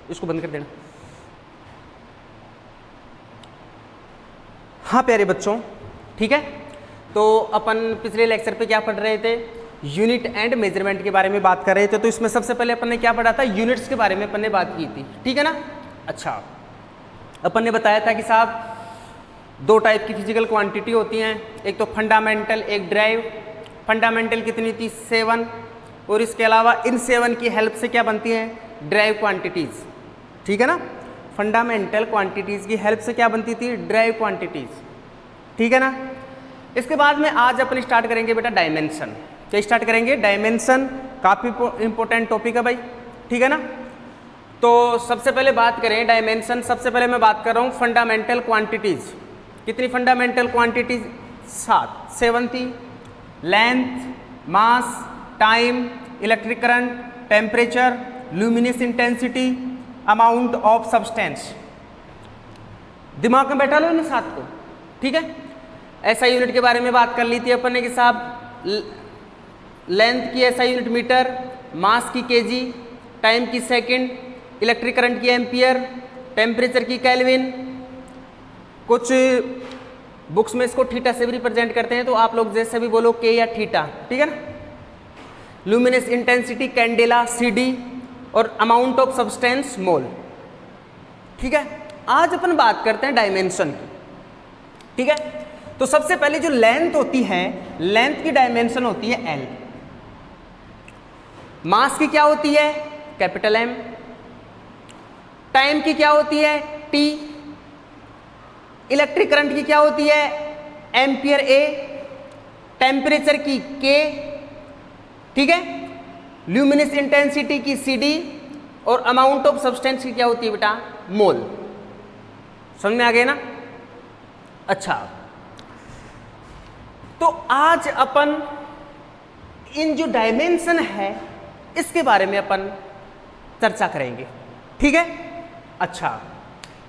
इसको बंद कर देना। हाँ प्यारे बच्चों, ठीक है, तो अपन पिछले लेक्चर पे क्या पढ़ रहे थे, यूनिट एंड मेजरमेंट के बारे में बात कर रहे थे। तो इसमें सबसे पहले अपन ने क्या पढ़ा था, यूनिट्स के बारे में अपन ने बात की थी, ठीक है ना। अच्छा, अपन ने बताया था कि साहब दो टाइप की फिजिकल क्वांटिटी होती हैं, एक तो फंडामेंटल, एक ड्राइव। फंडामेंटल कितनी थी, 7, और इसके अलावा इन 7 की हेल्प से क्या बनती हैं, ड्राइव क्वांटिटीज़, ठीक है ना। फंडामेंटल क्वांटिटीज़ की हेल्प से क्या बनती थी, ड्राइव क्वांटिटीज़, ठीक है ना। इसके बाद में आज अपन स्टार्ट करेंगे बेटा डायमेंशन। क्या स्टार्ट करेंगे, डायमेंशन। काफ़ी इंपॉर्टेंट टॉपिक है भाई, ठीक है ना। तो सबसे पहले बात करें डायमेंशन, सबसे पहले मैं बात कर रहा हूँ फंडामेंटल क्वांटिटीज़। कितनी फंडामेंटल क्वांटिटीज, 7 थी। Length, mass, time, electric current, temperature, luminous intensity, amount of substance. दिमाग में बैठा लो इन 7 को, ठीक है। एसआई यूनिट के बारे में बात कर ली थी अपन ने कि साहब लेंथ की एसआई यूनिट मीटर, मास की केजी, टाइम की सेकंड, इलेक्ट्रिक करंट की एम्पियर, टेम्परेचर की केल्विन। कुछ बुक्स में इसको थीटा से भी रिप्रेजेंट करते हैं, तो आप लोग जैसे भी बोलो के या थीटा, ठीक है ना। ल्यूमिनस इंटेंसिटी कैंडेला, सीडी, और अमाउंट ऑफ सब्सटेंस मोल, ठीक है। आज अपन बात करते हैं डायमेंशन की, ठीक है। तो सबसे पहले जो लेंथ होती है, लेंथ की डायमेंशन होती है एल। मास की क्या होती है, कैपिटल एम। टाइम की क्या होती है, टी। इलेक्ट्रिक करंट की क्या होती है, एम्पियर ए। टेम्परेचर की के, ठीक है। ल्यूमिनस इंटेंसिटी की सीडी, और अमाउंट ऑफ सब्सटेंस की क्या होती है बेटा, मोल। समझ में आ गया ना। अच्छा, तो आज अपन इन जो डायमेंशन है इसके बारे में अपन चर्चा करेंगे, ठीक है। अच्छा,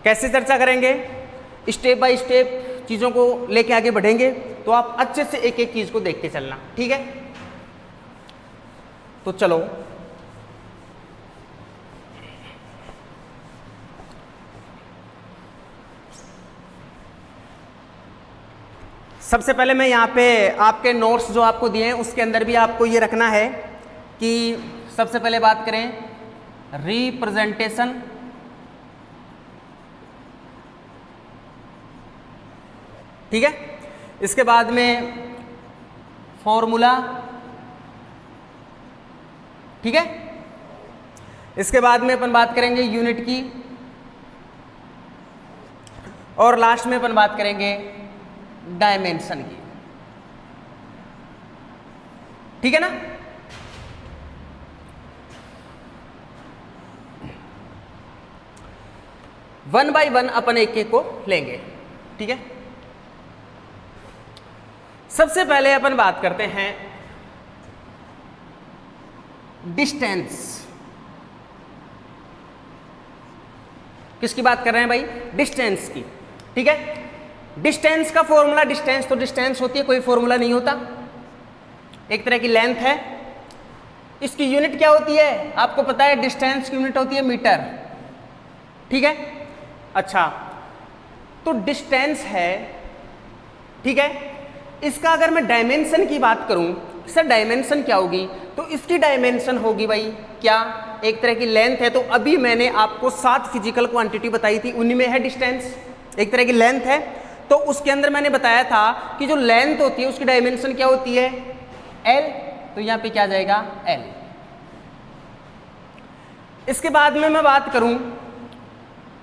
कैसे चर्चा करेंगे, स्टेप बाय स्टेप चीज़ों को लेके आगे बढ़ेंगे, तो आप अच्छे से एक एक चीज़ को देखते चलना, ठीक है। तो चलो सबसे पहले मैं यहाँ पे आपके नोट्स जो आपको दिए हैं उसके अंदर भी आपको ये रखना है कि सबसे पहले बात करें रिप्रेजेंटेशन, ठीक है। इसके बाद में फॉर्मूला, ठीक है। इसके बाद में अपन बात करेंगे यूनिट की, और लास्ट में अपन बात करेंगे डायमेंशन की, ठीक है ना। वन बाय वन अपन एक एक को लेंगे, ठीक है। सबसे पहले अपन बात करते हैं डिस्टेंस। किसकी बात कर रहे हैं भाई, डिस्टेंस की, ठीक है। डिस्टेंस का फॉर्मूला, डिस्टेंस तो डिस्टेंस होती है, कोई फॉर्मूला नहीं होता। एक तरह की लेंथ है, इसकी यूनिट क्या होती है आपको पता है, डिस्टेंस की यूनिट होती है मीटर, ठीक है। अच्छा, तो डिस्टेंस है, ठीक है। इसका अगर मैं डायमेंशन की बात करूं, सर डायमेंशन क्या होगी, तो इसकी डायमेंशन होगी भाई क्या, एक तरह की लेंथ है। तो अभी मैंने आपको 7 फिजिकल क्वांटिटी बताई थी, उनमें है डिस्टेंस, एक तरह की लेंथ है। तो उसके अंदर मैंने बताया था कि जो लेंथ होती है उसकी डायमेंशन क्या होती है, एल। तो यहां पे क्या आ जाएगा, एल। इसके बाद में मैं बात करूं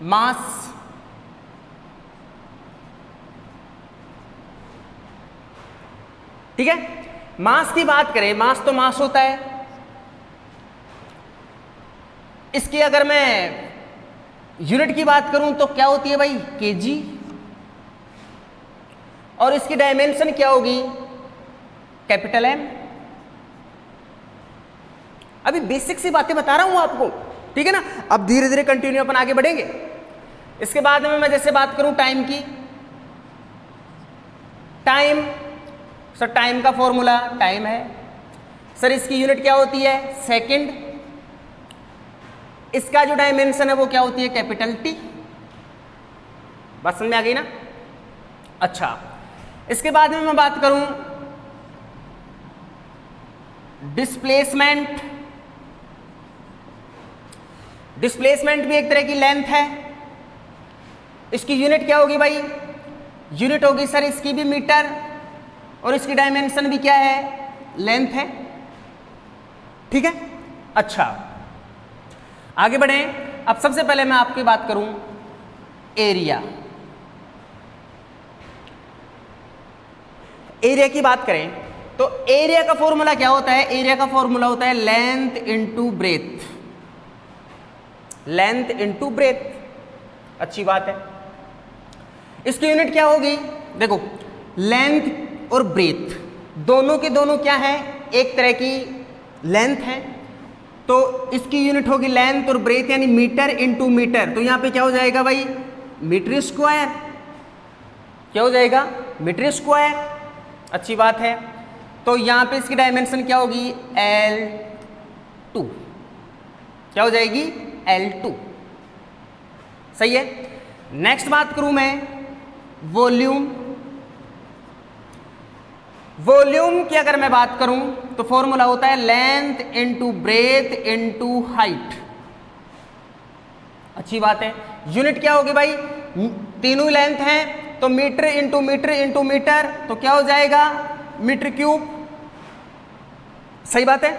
मास, ठीक है। मास की बात करें, मास तो मास होता है। इसकी अगर मैं यूनिट की बात करूं तो क्या होती है भाई, केजी। और इसकी डायमेंशन क्या होगी, कैपिटल एम। अभी बेसिक सी बातें बता रहा हूं आपको, ठीक है ना। अब धीरे धीरे कंटिन्यू अपन आगे बढ़ेंगे। इसके बाद में मैं जैसे बात करूं टाइम की, टाइम, सर टाइम का फॉर्मूला टाइम है। सर इसकी यूनिट क्या होती है, सेकंड। इसका जो डायमेंशन है वो क्या होती है, कैपिटल टी। बात समझ में आ गई ना। अच्छा, इसके बाद में मैं बात करूं डिस्प्लेसमेंट। डिस्प्लेसमेंट भी एक तरह की लेंथ है। इसकी यूनिट क्या होगी भाई, यूनिट होगी सर इसकी भी मीटर, और इसकी डायमेंशन भी क्या है, लेंथ है। ठीक है। अच्छा, आगे बढ़े। अब सबसे पहले मैं आपकी बात करूं एरिया। एरिया की बात करें तो एरिया का फॉर्मूला क्या होता है, एरिया का फॉर्मूला होता है length into breadth. Length into breadth, अच्छी बात है। इसकी यूनिट क्या होगी, देखो लेंथ और ब्रेथ दोनों के दोनों क्या है, एक तरह की लेंथ है, तो इसकी यूनिट होगी लेंथ और ब्रेथ यानी मीटर इनटू मीटर। तो यहां पे क्या हो जाएगा भाई, मीटर स्क्वायर। क्या हो जाएगा, मीटर स्क्वायर। अच्छी बात है। तो यहां पे इसकी डायमेंशन क्या होगी, L2। क्या हो जाएगी, L2। सही है। नेक्स्ट बात करूं मैं वॉल्यूम। वॉल्यूम की अगर मैं बात करूं तो फॉर्मूला होता है length into breadth into height. अच्छी बात है। यूनिट क्या होगी भाई, तीनों लेंथ हैं तो metre into metre into metre, तो क्या हो जाएगा, मीटर क्यूब। सही बात है।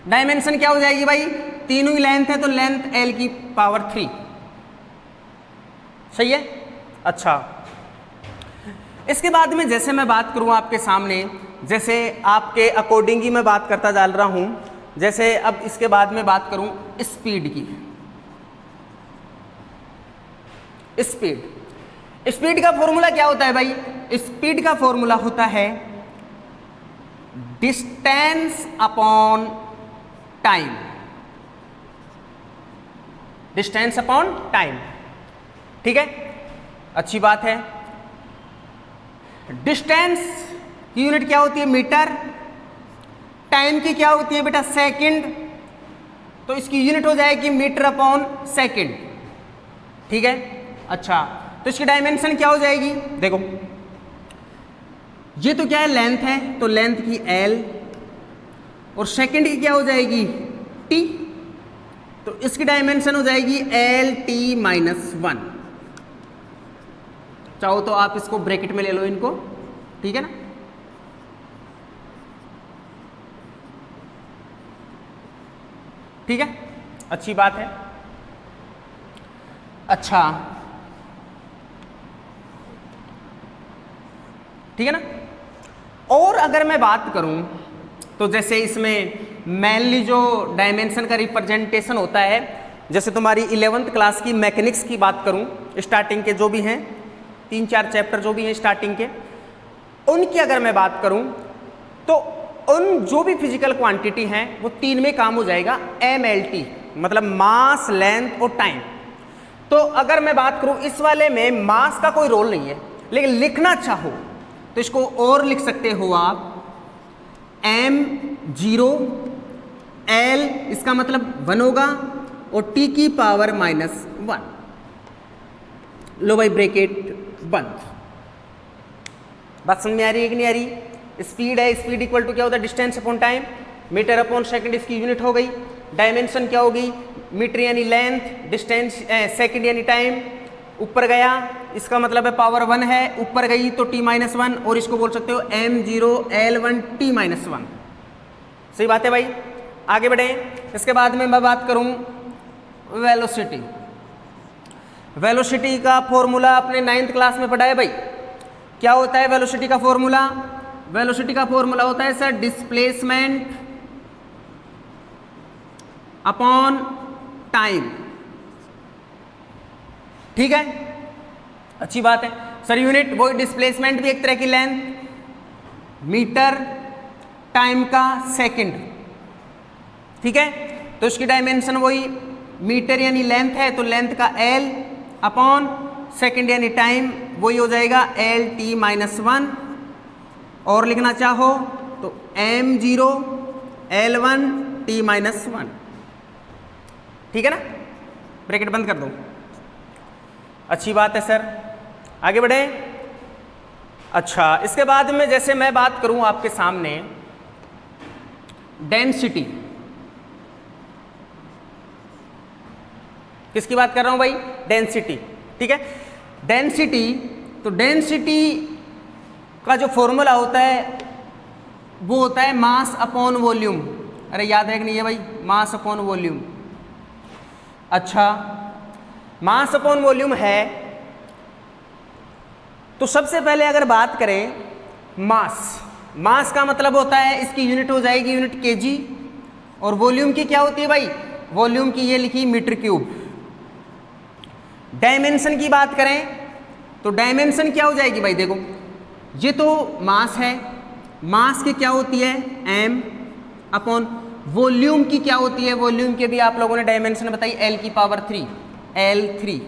डायमेंशन क्या हो जाएगी भाई, तीनों ही लेंथ है तो लेंथ L की पावर 3। सही है। अच्छा, इसके बाद में जैसे मैं बात करूं आपके सामने, जैसे आपके अकॉर्डिंग ही मैं बात करता जा रहा हूं, जैसे अब इसके बाद में बात करूं स्पीड की। स्पीड का फॉर्मूला क्या होता है भाई, स्पीड का फॉर्मूला होता है distance upon time. Distance upon time. ठीक है, अच्छी बात है। डिस्टेंस की यूनिट क्या होती है, मीटर। टाइम की क्या होती है बेटा, सेकंड। तो इसकी यूनिट हो जाएगी मीटर अपॉन सेकंड। ठीक है। अच्छा, तो इसकी डायमेंशन क्या हो जाएगी, देखो ये तो क्या है, लेंथ है, तो लेंथ की L, और सेकंड की क्या हो जाएगी, T। तो इसकी डायमेंशन हो जाएगी LT-1। चाहो तो आप इसको ब्रैकेट में ले लो इनको। ठीक है ना। ठीक है, अच्छी बात है। अच्छा, ठीक है ना। और अगर मैं बात करूं तो जैसे इसमें मेनली जो डायमेंशन का रिप्रेजेंटेशन होता है, जैसे तुम्हारी 11th क्लास की मैकेनिक्स की बात करूं, स्टार्टिंग के जो भी हैं 3-4 चैप्टर जो भी हैं स्टार्टिंग के, उनकी अगर मैं बात करूं तो उन जो भी फिजिकल क्वांटिटी हैं वो 3 में काम हो जाएगा, MLT मतलब मास, लेंथ और टाइम। तो अगर मैं बात करूं इस वाले में मास का कोई रोल नहीं है, लेकिन लिखना चाहो तो इसको और लिख सकते हो आप, m0 L इसका मतलब 1 होगा और T की पावर -1। लो भाई ब्रैकेट बंद। बात समझ में आ रही है कि नहीं आ रही। स्पीड है, स्पीड इक्वल टू क्या होता है, distance upon time. Metre upon second इसकी यूनिट हो गई। डायमेंशन क्या होगी, मीटर यानी लेंथ, डिस्टेंस सेकंड यानी टाइम। ऊपर गया इसका मतलब है पावर 1 है, ऊपर गई तो T-1, और इसको बोल सकते हो M0 L1 T-1। सही बात है भाई। आगे बढ़े। इसके बाद में मैं बात करूं वेलोसिटी। वेलोसिटी का फॉर्मूला आपने 9th क्लास में पढ़ा है भाई। क्या होता है वेलोसिटी का फॉर्मूला, वेलोसिटी का फॉर्मूला होता है सर डिस्प्लेसमेंट अपॉन टाइम। ठीक है, अच्छी बात है सर। यूनिट वही, डिस्प्लेसमेंट भी एक तरह की लेंथ, मीटर, टाइम का सेकंड। ठीक है, तो इसकी डायमेंशन वही, मीटर यानी लेंथ है तो लेंथ का L अपॉन सेकंड यानी टाइम, वही हो जाएगा LT-1। और लिखना चाहो तो M0 L1 T-1। ठीक है ना, ब्रैकेट बंद कर दो। अच्छी बात है सर, आगे बढ़े। अच्छा, इसके बाद में जैसे मैं बात करूं आपके सामने डेंसिटी, किसकी बात कर रहा हूं भाई, डेंसिटी। ठीक है, डेंसिटी, तो डेंसिटी का जो फॉर्मूला होता है वो होता है मास अपॉन वॉल्यूम। अरे याद है कि नहीं है भाई, मास अपॉन वॉल्यूम। अच्छा, मास अपॉन वॉल्यूम है, तो सबसे पहले अगर बात करें मास, मास का मतलब होता है इसकी यूनिट हो जाएगी यूनिट केजी, और वॉल्यूम की क्या होती है भाई, वॉल्यूम की ये लिखी मीटर क्यूब। डायमेंशन की बात करें तो डायमेंशन क्या हो जाएगी भाई, देखो ये तो मास है, मास की क्या होती है m अपॉन वॉल्यूम की क्या होती है, वॉल्यूम के भी आप लोगों ने डायमेंशन बताई L की पावर 3 L3,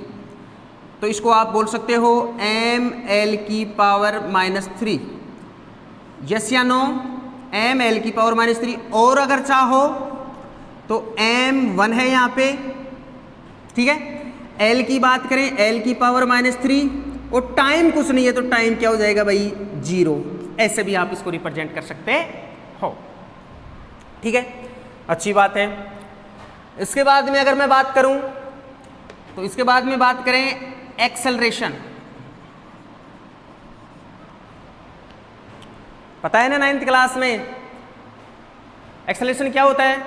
तो इसको आप बोल सकते हो m L की पावर -3, यस या नो, m L की पावर -3। और अगर चाहो तो m1 है यहाँ पे, ठीक है। L की बात करें L की पावर -3, और टाइम कुछ नहीं है तो टाइम क्या हो जाएगा भाई 0, ऐसे भी आप इसको रिप्रेजेंट कर सकते हो, ठीक है, अच्छी बात है। इसके बाद में अगर मैं बात करूं तो इसके बाद में बात करें एक्सेलरेशन, पता है ना 9th क्लास में एक्सेलरेशन क्या होता है,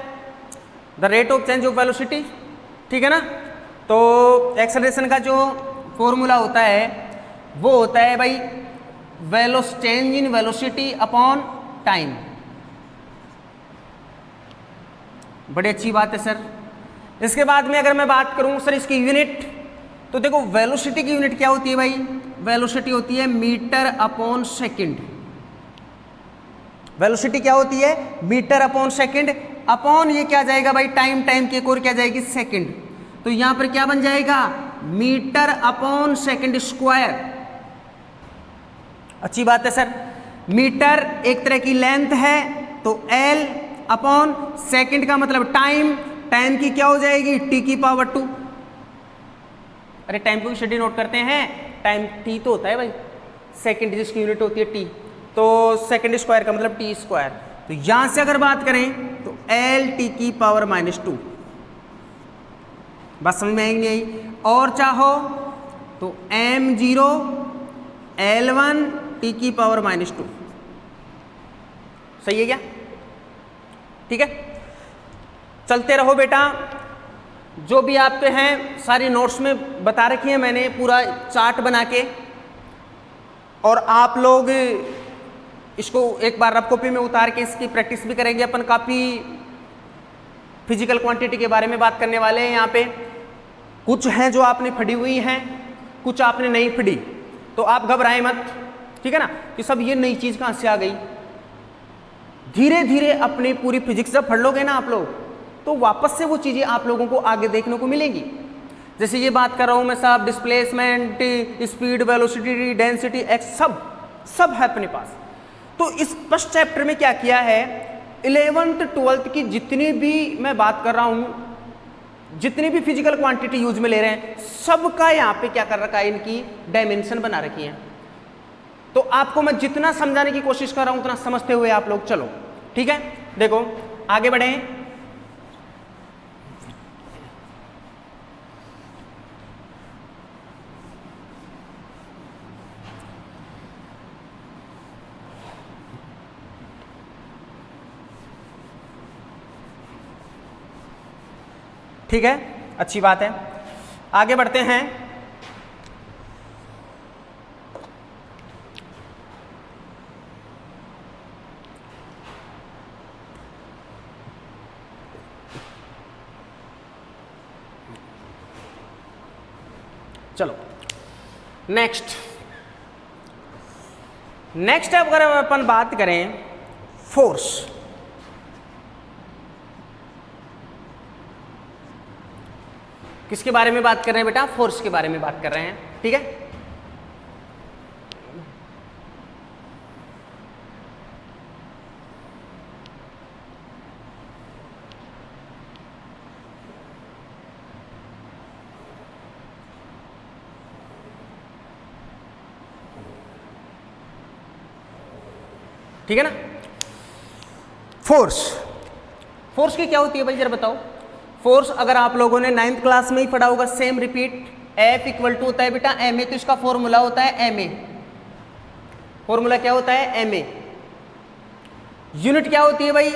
the rate of change of velocity, ठीक है ना। तो एक्सेलरेशन का जो फॉर्मूला होता है वो होता है भाई change in velocity upon time. बड़ी अच्छी बात है सर। इसके बाद में अगर मैं बात करूं सर इसकी यूनिट, तो देखो वेलोसिटी की यूनिट क्या होती है भाई, वेलोसिटी होती है मीटर अपॉन सेकंड। वेलोसिटी क्या होती है, मीटर अपॉन सेकंड, अपॉन ये क्या जाएगा भाई टाइम, टाइम की एक और क्या जाएगी सेकंड, तो यहां पर क्या बन जाएगा मीटर अपॉन सेकंड स्क्वायर। अच्छी बात है सर। मीटर एक तरह की लेंथ है, तो L अपॉन सेकंड का मतलब टाइम, टाइम की क्या हो जाएगी t की पावर 2। अरे टाइम को भी शेड्यूल नोट करते हैं, टाइम t तो होता है भाई, सेकंड जिसकी यूनिट होती है t, तो सेकंड स्क्वायर का मतलब t स्क्वायर। तो यहां से अगर बात करें तो L t की पावर -2, बात समझ में आएगी नहीं आई। और चाहो तो m0 L1 t की पावर -2, सही है क्या, ठीक है। चलते रहो बेटा, जो भी आपके हैं सारी नोट्स में बता रखी है मैंने, पूरा चार्ट बना के, और आप लोग इसको एक बार रफ कॉपी में उतार के इसकी प्रैक्टिस भी करेंगे। अपन काफ़ी फिजिकल क्वांटिटी के बारे में बात करने वाले हैं यहाँ पे, कुछ हैं जो आपने पढ़ी हुई हैं, कुछ आपने नहीं पढ़ी, तो आप घबराएं मत, ठीक है ना, कि सब ये नई चीज़ कहाँ से आ गई। धीरे धीरे अपनी पूरी फिजिक्स जब पढ़ लोगे ना आप लोग, तो वापस से वो चीज़ें आप लोगों को आगे देखने को मिलेंगी। जैसे ये बात कर रहा हूँ मैं साहब, displacement, speed, velocity, density, x, सब है अपने पास। तो इस फर्स्ट चैप्टर में क्या किया है, 11th 12th की जितनी भी मैं बात कर रहा हूँ, जितनी भी फिजिकल क्वांटिटी यूज में ले रहे हैं, सबका यहाँ पे क्या कर रखा है, इनकी डायमेंशन बना रखी है। तो आपको मैं जितना समझाने की कोशिश कर रहा हूं उतना समझते हुए आप लोग चलो, ठीक है। देखो आगे बढ़े, ठीक है, अच्छी बात है। आगे बढ़ते हैं। चलो नेक्स्ट अगर अपन बात करें फोर्स, किसके बारे में बात कर रहे हैं बेटा, फोर्स के बारे में बात कर रहे हैं, ठीक है। ठीक है ना। फोर्स, फोर्स की क्या होती है भाई जरा बताओ। फोर्स अगर आप लोगों ने 9th क्लास में ही पढ़ा होगा, same repeat, F equal to होता है बेटा ma, तो इसका फॉर्मूला होता है ma। फॉर्मूला क्या होता है ma। यूनिट क्या होती है भाई,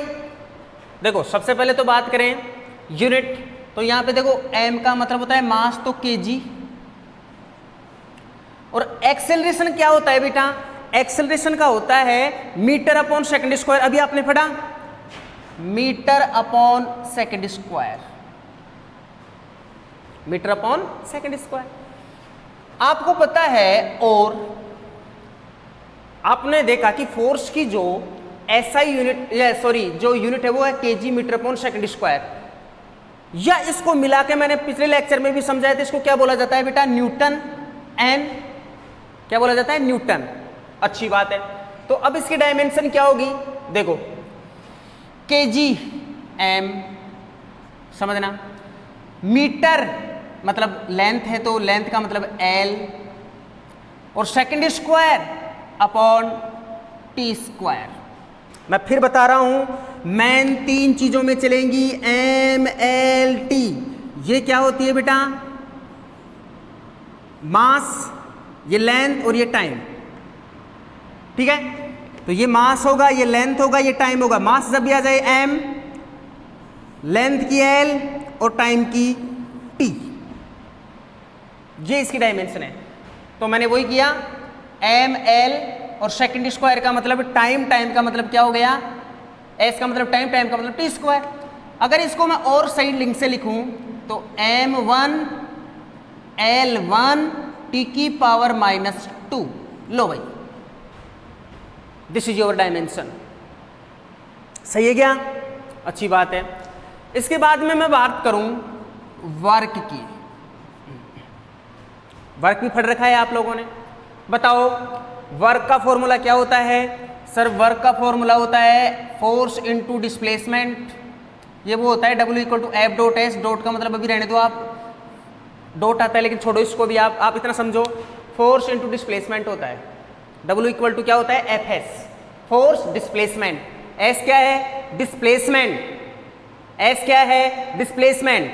देखो सबसे पहले तो बात करें यूनिट, तो यहां पे देखो m का मतलब होता है मास, तो kg। और एक्सेलरेशन क्या होता है बेटा, एक्सेलरेशन का होता है मीटर अपॉन सेकंड स्क्वायर। अभी आपने पढ़ा metre upon second square, metre upon second square. आपको पता है, और आपने देखा कि फोर्स की जो SI यूनिट, या सॉरी जो यूनिट है वो है kg metre upon second square, या इसको मिला के मैंने पिछले लेक्चर में भी समझाया था, इसको क्या बोला जाता है बेटा, न्यूटन एन, क्या बोला जाता है, न्यूटन। अच्छी बात है। तो अब इसकी डायमेंशन क्या होगी, देखो kg m, समझना, मीटर मतलब लेंथ है तो लेंथ का मतलब l, और second square upon T square. मैं फिर बता रहा हूं, मेन 3 चीजों में चलेंगी, m l t। ये क्या होती है बेटा, मास, ये लेंथ और ये टाइम, ठीक है। तो ये मास होगा, ये लेंथ होगा, ये टाइम होगा। मास जब भी आ जाए m, लेंथ की l और टाइम की t, ये इसकी डायमेंशन है। तो मैंने वही किया, m l और सेकंड स्क्वायर का मतलब टाइम, टाइम का मतलब क्या हो गया, s का मतलब टाइम, टाइम का मतलब t स्क्वायर। अगर इसको मैं और सही लिंक से लिखूं तो m1 l1 t की पावर -2। लो भाई, दिस इज योर डायमेंशन। सही है क्या, अच्छी बात है। इसके बाद में मैं बात करूं वर्क की। वर्क भी पढ़ रखा है आप लोगों ने, बताओ वर्क का फॉर्मूला क्या होता है। सर वर्क का फॉर्मूला होता है फोर्स इनटू डिस्प्लेसमेंट। ये वो होता है W equal to F dot S, dot का मतलब अभी रहने दो आप, डॉट आता है लेकिन छोड़ो इसको भी, आप इतना समझो, फोर्स इनटू डिस्प्लेसमेंट होता है। W इक्वल टू क्या होता है, Fs, फोर्स डिस्प्लेसमेंट। S क्या है, डिस्प्लेसमेंट, S क्या है, डिस्प्लेसमेंट।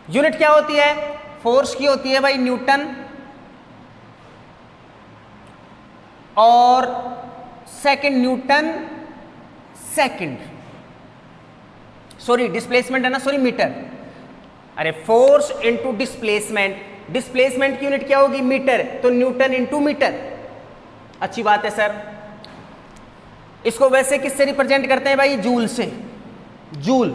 यूनिट क्या होती है, फोर्स की होती है भाई न्यूटन, और second Newton second, sorry displacement है ना, सॉरी मीटर, अरे फोर्स इनटू डिस्प्लेसमेंट, डिस्प्लेसमेंट की यूनिट क्या होगी, मीटर, तो न्यूटन इनटू मीटर। अच्छी बात है सर। इसको वैसे किससे रिप्रेजेंट करते हैं भाई, जूल से, जूल।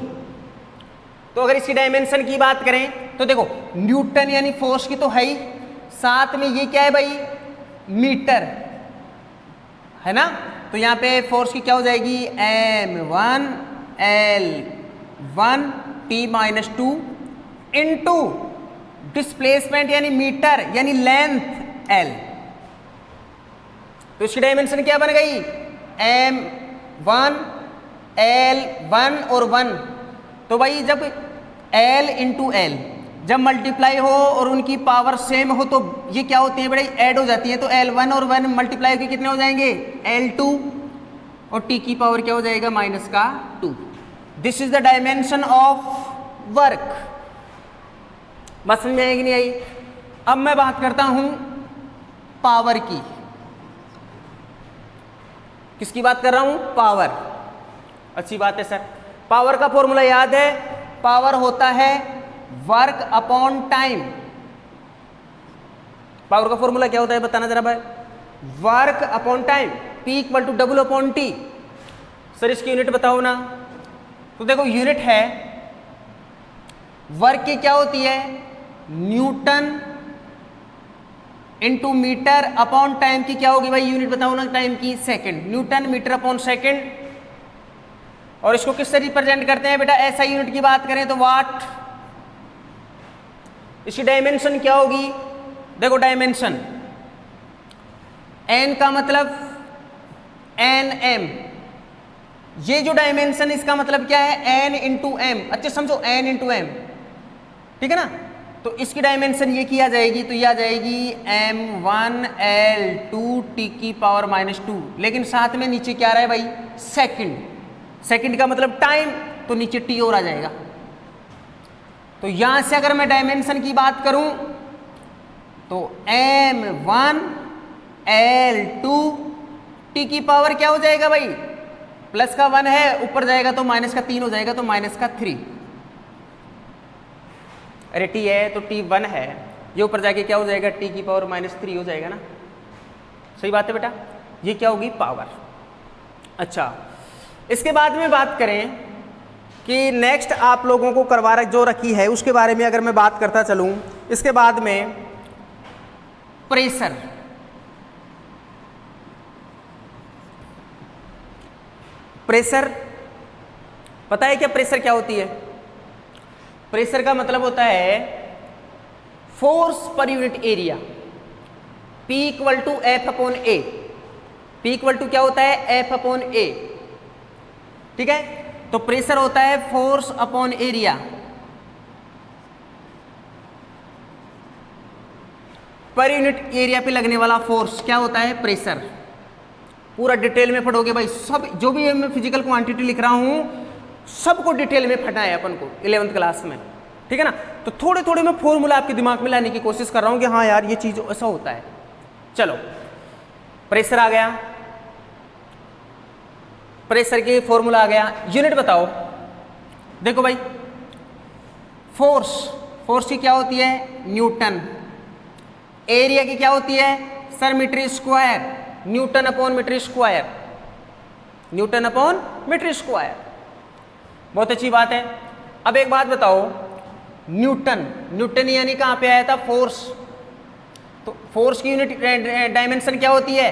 तो अगर इसकी डायमेंशन की बात करें तो देखो न्यूटन यानी फोर्स की तो है ही, साथ में ये क्या है भाई, मीटर है ना। तो यहां पे फोर्स की क्या हो जाएगी, m1 l1 t-2 into displacement यानी मीटर यानी लेंथ l। तो इसकी डायमेंशन क्या बन गई, m1 l1 और 1। तो भाई जब l इंटू l जब मल्टीप्लाई हो और उनकी पावर सेम हो तो ये क्या होती है बड़े, ऐड हो जाती है। तो l1 और 1 मल्टीप्लाई होकर कितने हो जाएंगे, l2, और t की पावर क्या हो जाएगा, -2। This is the dimension of work. बस समझ में आएगी नहीं आई। अब मैं बात करता हूं पावर की। किसकी बात कर रहा हूं, पावर। अच्छी बात है सर। पावर का फॉर्मूला याद है, पावर होता है वर्क अपॉन टाइम। पावर का फॉर्मूला क्या होता है बताना जरा भाई, work upon time, P equal to W upon T। Sir इसकी यूनिट बताओ ना। तो देखो यूनिट है वर्क की क्या होती है, newton into metre upon time की क्या होगी भाई, यूनिट बताओ ना टाइम की, second, newton metre upon second. और इसको किससे रिप्रेजेंट करते हैं बेटा, ऐसा यूनिट की बात करें तो वाट। इसकी डायमेंशन क्या होगी, देखो डायमेंशन, n का मतलब nm, ये जो डायमेंशन इसका मतलब क्या है, n इंटू एम। अच्छे समझो, n इंटू एम, ठीक है ना। तो इसकी डायमेंशन ये की आ जाएगी, तो ये आ जाएगी m1l2 t की पावर -2, लेकिन साथ में नीचे क्या आ रहा है भाई, सेकंड। सेकंड का मतलब टाइम, तो नीचे t और आ जाएगा। तो यहां से अगर मैं डायमेंशन की बात करूं तो m1l2 t की पावर क्या हो जाएगा भाई, प्लस का 1 है, ऊपर जाएगा तो माइनस का 3 हो जाएगा, तो माइनस का 3। अरे t है तो t 1 है, ये ऊपर जाके क्या हो जाएगा, t की पावर -3 हो जाएगा ना। सही बात है बेटा, ये क्या होगी, पावर। अच्छा, इसके बाद में बात करें कि नेक्स्ट आप लोगों को करवा जो रखी है उसके बारे में अगर मैं बात करता चलूं, इसके बाद में प्रेशर। प्रेशर पता है क्या, प्रेशर क्या होती है? प्रेशर का मतलब होता है force per unit area, P = F/A। P = क्या होता है, F/A, ठीक है। तो प्रेशर होता है force upon area. Per unit area पे लगने वाला फोर्स क्या होता है, प्रेशर। पूरा डिटेल में पढ़ोगे भाई, सब जो भी मैं फिजिकल क्वांटिटी लिख रहा हूं सबको डिटेल में पढ़ना है अपन को 11th क्लास में, ठीक है ना। तो थोड़े थोड़े मैं फॉर्मूला आपके दिमाग में लाने की कोशिश कर रहा हूं कि हाँ यार ये चीज ऐसा होता है। चलो, प्रेशर आ गया, प्रेशर की फॉर्मूला आ गया, यूनिट बताओ। देखो भाई, फोर्स की क्या होती है, न्यूटन। एरिया की क्या होती है, sir metre square, newton upon metre square, newton upon metre square. बहुत अच्छी बात है। अब एक बात बताओ, न्यूटन यानी कहां पे आया था, फोर्स। तो फोर्स की यूनिट डायमेंशन क्या होती है,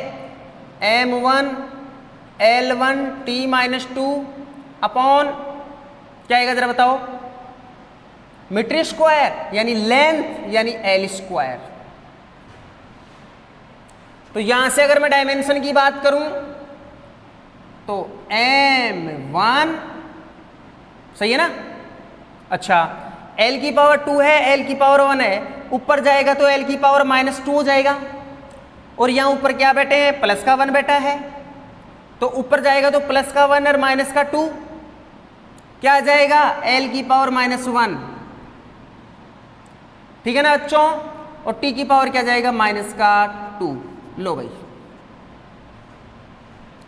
m1l1 t-2 अपॉन क्या आएगा जरा बताओ, मीटर स्क्वायर यानी लेंथ यानी l स्क्वायर। तो यहां से अगर मैं डायमेंशन की बात करूं तो m1 सही है ना। अच्छा, l की पावर 2 है, l की पावर 1 है, ऊपर जाएगा तो l की पावर -2 हो जाएगा, और यहां ऊपर क्या बैठे हैं, प्लस का 1 बैठा है, तो ऊपर जाएगा तो प्लस का 1 और माइनस का 2 क्या आ जाएगा, l की पावर -1, ठीक है ना बच्चों। और t की पावर क्या जाएगा, -2। लो भाई,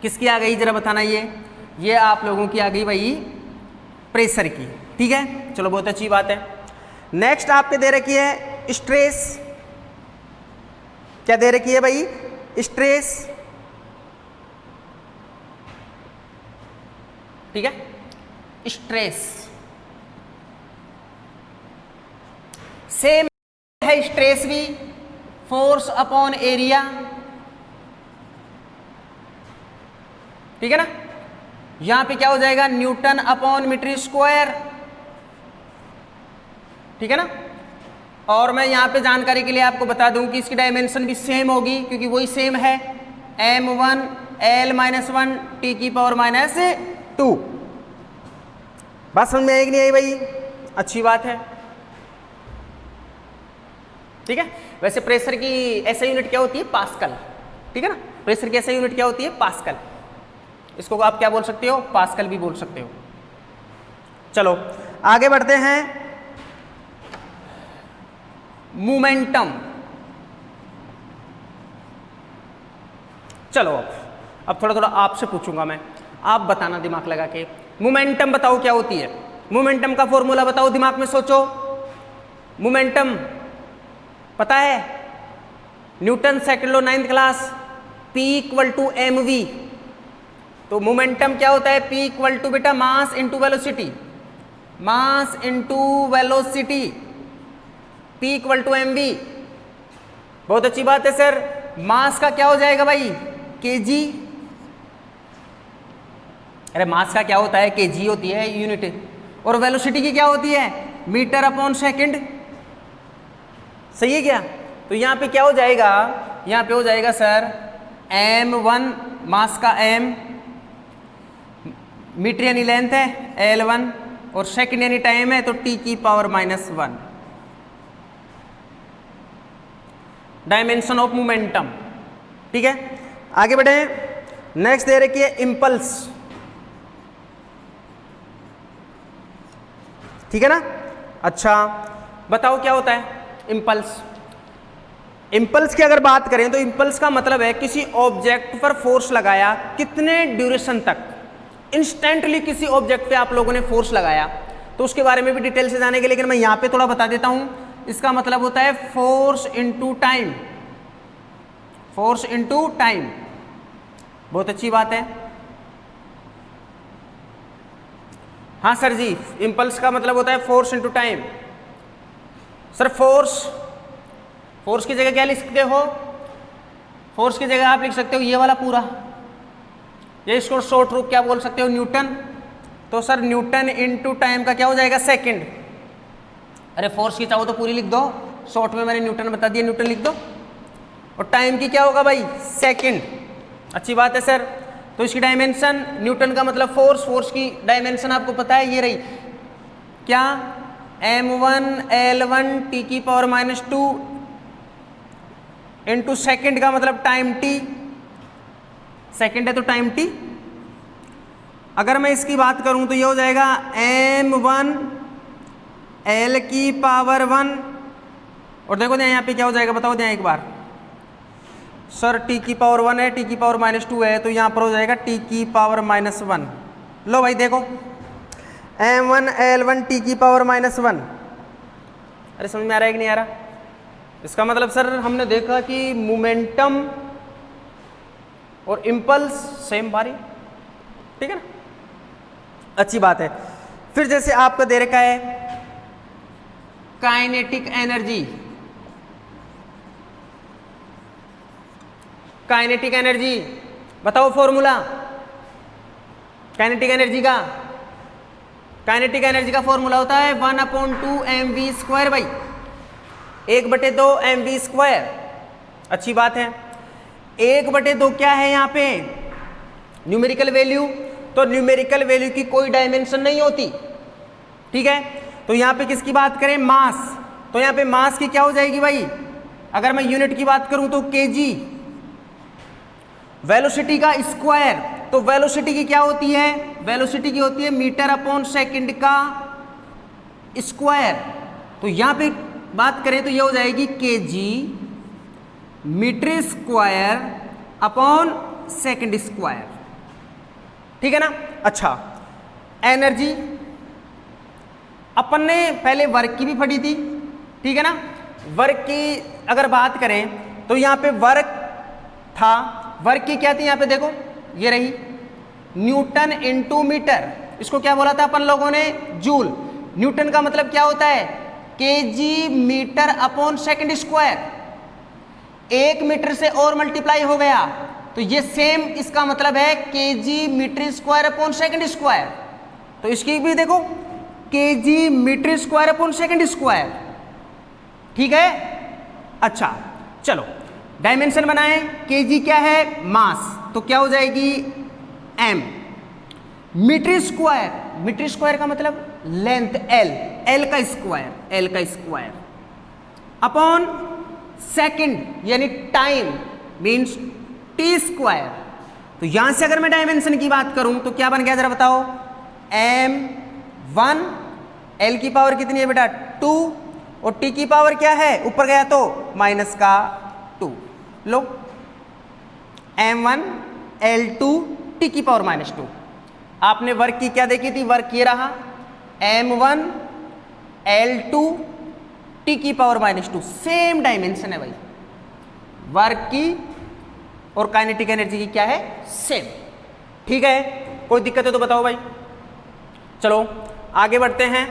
किसकी आ गई जरा बताना, ये आप लोगों की आ गई भाई प्रेशर की, ठीक है। चलो बहुत अच्छी बात है। नेक्स्ट आपके दे रखी है स्ट्रेस। क्या दे रखी है भाई, स्ट्रेस, ठीक है। स्ट्रेस सेम है, स्ट्रेस भी फोर्स अपॉन एरिया, ठीक है ना। यहां पे क्या हो जाएगा, न्यूटन अपॉन मीटर स्क्वायर, ठीक है ना। और मैं यहां पे जानकारी के लिए आपको बता दूं कि इसकी डायमेंशन भी सेम होगी, क्योंकि वही सेम है, m1l-1 t की पावर -2। बात समझ में आएगी नहीं आई भाई, अच्छी बात है, ठीक है। वैसे प्रेशर की ऐसा यूनिट क्या होती है, पास्कल, ठीक है ना। प्रेशर की ऐसा यूनिट क्या होती है, पास्कल। इसको आप क्या बोल सकते हो, पास्कल भी बोल सकते हो। चलो आगे बढ़ते हैं, मोमेंटम। चलो अब थोड़ा थोड़ा आपसे पूछूंगा मैं, आप बताना दिमाग लगा के, मोमेंटम बताओ क्या होती है। मोमेंटम का फॉर्मूला बताओ, दिमाग में सोचो। मोमेंटम पता है, Newton second law 9th class, P = mv। तो मोमेंटम क्या होता है, P = बेटा mass into velocity, mass into velocity, P = mv। बहुत अच्छी बात है सर। मास का क्या हो जाएगा भाई, kg। अरे मास का क्या होता है, kg होती है यूनिट, और वेलोसिटी की क्या होती है, मीटर अपॉन सेकंड, सही है क्या। तो यहां पे क्या हो जाएगा, यहां पे हो जाएगा सर m1 मास का m, मीटर यानी लेंथ है l1, और सेकंड यानी टाइम है, तो t की पावर -1। Dimension of momentum. ठीक है, आगे बढ़े। नेक्स्ट दे रखी है इम्पल्स। ठीक है ना। अच्छा बताओ क्या होता है इम्पल्स। इम्पल्स की अगर बात करें तो इम्पल्स का मतलब है किसी ऑब्जेक्ट पर फोर्स लगाया, कितने ड्यूरेशन तक, इंस्टेंटली किसी ऑब्जेक्ट पे आप लोगों ने फोर्स लगाया, तो उसके बारे में भी डिटेल से जानेंगे, लेकिन मैं यहां पे थोड़ा बता देता हूं। इसका मतलब होता है force into time, force into time. बहुत अच्छी बात है। हाँ सर जी, इम्पल्स का मतलब होता है force into time. Sir force की जगह क्या लिख सकते हो? फोर्स की जगह आप लिख सकते हो ये वाला पूरा, ये इसको शॉर्ट रूप क्या बोल सकते हो, न्यूटन। तो सर न्यूटन इनटू टाइम का क्या हो जाएगा, सेकंड। अरे फोर्स की चाहो तो पूरी लिख दो, शॉर्ट में मैंने न्यूटन बता दिया, न्यूटन लिख दो। और टाइम की क्या होगा भाई, सेकंड। अच्छी बात है सर। तो इसकी डायमेंशन, न्यूटन का मतलब फोर्स की डायमेंशन आपको पता है, ये रही क्या, m1 L1 t की पावर -2 इंटू सेकेंड का मतलब टाइम t, सेकेंड है तो टाइम t। अगर मैं इसकी बात करूं तो ये हो जाएगा m1 L की पावर 1, और देखो यहाँ पे क्या हो जाएगा बताओ यहाँ एक बार। सर t की पावर 1 है, t की पावर -2 है, तो यहाँ पर हो जाएगा t की पावर -1। लो भाई देखो m1 L1 t की पावर -1। अरे समझ में आ रहा है कि नहीं आ रहा? इसका मतलब सर हमने देखा कि मोमेंटम और इम्पल्स सेम बारी। ठीक है ना, अच्छी बात है। फिर जैसे आपका दे रखा है काइनेटिक एनर्जी। काइनेटिक एनर्जी बताओ फॉर्मूला काइनेटिक एनर्जी का। काइनेटिक एनर्जी का फॉर्मूला होता है 1/2 mv² भाई, 1/2 mv²। अच्छी बात है। 1/2 क्या है यहाँ पे, न्यूमेरिकल वैल्यू। तो न्यूमेरिकल वैल्यू की कोई डायमेंशन नहीं होती। ठीक है, तो यहाँ पे किसकी बात करें, मास। तो यहाँ पे मास की क्या हो जाएगी भाई, अगर मैं यूनिट की बात करूं तो केजी। वेलोसिटी का स्क्वायर, तो वेलोसिटी की क्या होती है, वेलोसिटी की होती है मीटर/सेकंड का स्क्वायर। तो यहां पे बात करें तो ये हो जाएगी KG metre square upon second square. ठीक है ना। अच्छा एनर्जी अपन ने पहले वर्क की भी पढ़ी थी। ठीक है ना। वर्क की अगर बात करें तो यहां पे वर्क था, वर्क की क्या थी यहाँ पे देखो, ये रही न्यूटन इनटू मीटर। इसको क्या बोला था अपन लोगों ने, जूल। न्यूटन का मतलब क्या होता है, केजी मीटर/सेकंड स्क्वायर। 1 मीटर से और मल्टीप्लाई हो गया तो ये सेम इसका मतलब है केजी मीटर²/सेकंड स्क्वायर। तो इसकी भी देखो केजी मीटर²/सेकंड स्क्वायर। ठीक है। अच्छा चलो डायमेंशन बनाएं। केजी क्या है, मास, तो क्या हो जाएगी m। मीटर स्क्वायर का मतलब लेंथ l का स्क्वायर, l का स्क्वायर अपॉन सेकंड यानी टाइम मींस t²। तो यहां से अगर मैं डायमेंशन की बात करूं तो क्या बन गया जरा बताओ, m1 l की पावर कितनी है बेटा 2, और t की पावर क्या है, ऊपर गया तो -2। लो m1 L2 t की पावर -2। आपने वर्क की क्या देखी थी, वर्क ये रहा m1 L2 t की पावर -2। सेम डायमेंशन है भाई, वर्क की और काइनेटिक एनर्जी की क्या है, सेम। ठीक है, कोई दिक्कत है तो बताओ भाई। चलो आगे बढ़ते हैं।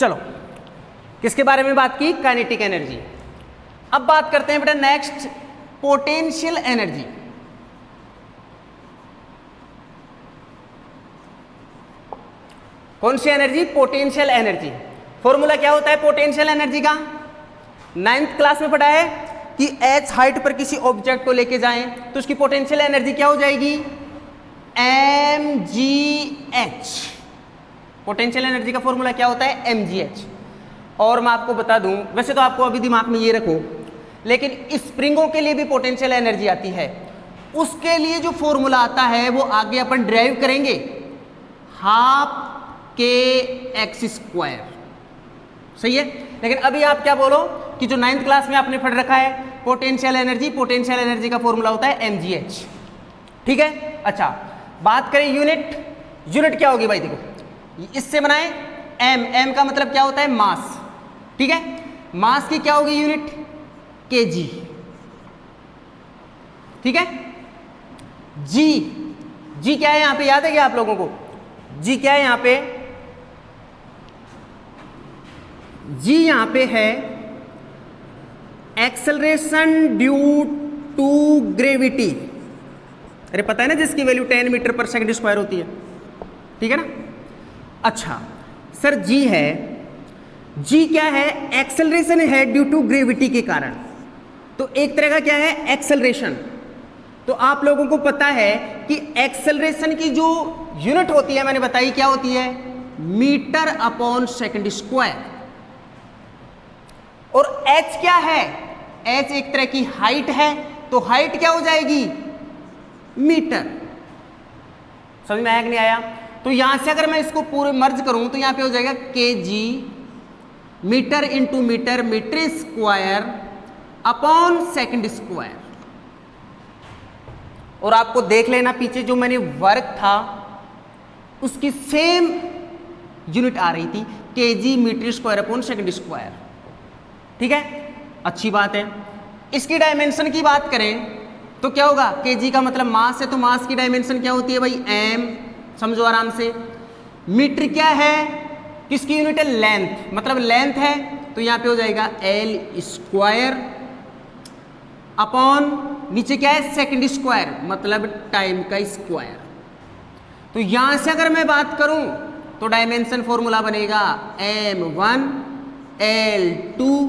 चलो किसके बारे में बात की, काइनेटिक एनर्जी। अब बात करते हैं बेटा नेक्स्ट पोटेंशियल एनर्जी। कौन सी एनर्जी, पोटेंशियल एनर्जी। फॉर्मूला क्या होता है पोटेंशियल एनर्जी का, 9th क्लास में पढ़ा है कि h हाइट पर किसी ऑब्जेक्ट को लेके जाएं तो उसकी पोटेंशियल एनर्जी क्या हो जाएगी, mgh। पोटेंशियल एनर्जी का फॉर्मूला क्या होता है, mgh। और मैं आपको बता दूं, वैसे तो आपको अभी दिमाग में ये रखो, लेकिन स्प्रिंगों के लिए भी पोटेंशियल एनर्जी आती है, उसके लिए जो फॉर्मूला आता है वो आगे अपन ड्राइव करेंगे, हाफ के एक्स स्क्वायर, सही है। लेकिन अभी आप क्या बोलो कि जो 9th क्लास में आपने पढ़ रखा है पोटेंशियल एनर्जी, पोटेंशियल एनर्जी का फॉर्मूला होता है mgh, ठीक है। अच्छा बात करें यूनिट, यूनिट क्या होगी भाई, देखो इससे बनाए m का मतलब क्या होता है, मास, ठीक है। मास की क्या होगी यूनिट, kg, ठीक है। g क्या है यहां पे, याद है क्या आप लोगों को, g क्या है यहां पे, g यहां पे है एक्सेलरेशन ड्यू टू ग्रेविटी। अरे पता है ना जिसकी वैल्यू 10 मीटर पर सेकंड स्क्वायर होती है, ठीक है ना। अच्छा सर g है, g क्या है, एक्सेलरेशन है ड्यू टू ग्रेविटी के कारण, तो एक तरह का क्या है एक्सेलरेशन। तो आप लोगों को पता है कि एक्सेलरेशन की जो यूनिट होती है मैंने बताई क्या होती है, मीटर अपॉन सेकंड स्क्वायर। और h क्या है, h एक तरह की हाइट है, तो हाइट क्या हो जाएगी, मीटर। समझ में आया कि नहीं आया। तो यहां से अगर मैं इसको पूरे मर्ज करूं तो यहां पे हो जाएगा kg, metre into metre, metre square upon second square. और आपको देख लेना पीछे जो मैंने वर्क था उसकी सेम यूनिट आ रही थी, kg metre square upon second square, ठीक है। अच्छी बात है। इसकी डायमेंशन की बात करें तो क्या होगा, kg का मतलब मास है, तो मास की डायमेंशन क्या होती है भाई, m, समझो आराम से। मीटर क्या है, किसकी यूनिट है, लेंथ, मतलब लेंथ है, तो यहां पे हो जाएगा l स्क्वायर अपॉन नीचे क्या है, सेकंड स्क्वायर, मतलब टाइम का स्क्वायर। तो यहां से अगर मैं बात करूं तो डायमेंशन फॉर्मूला बनेगा m1 l2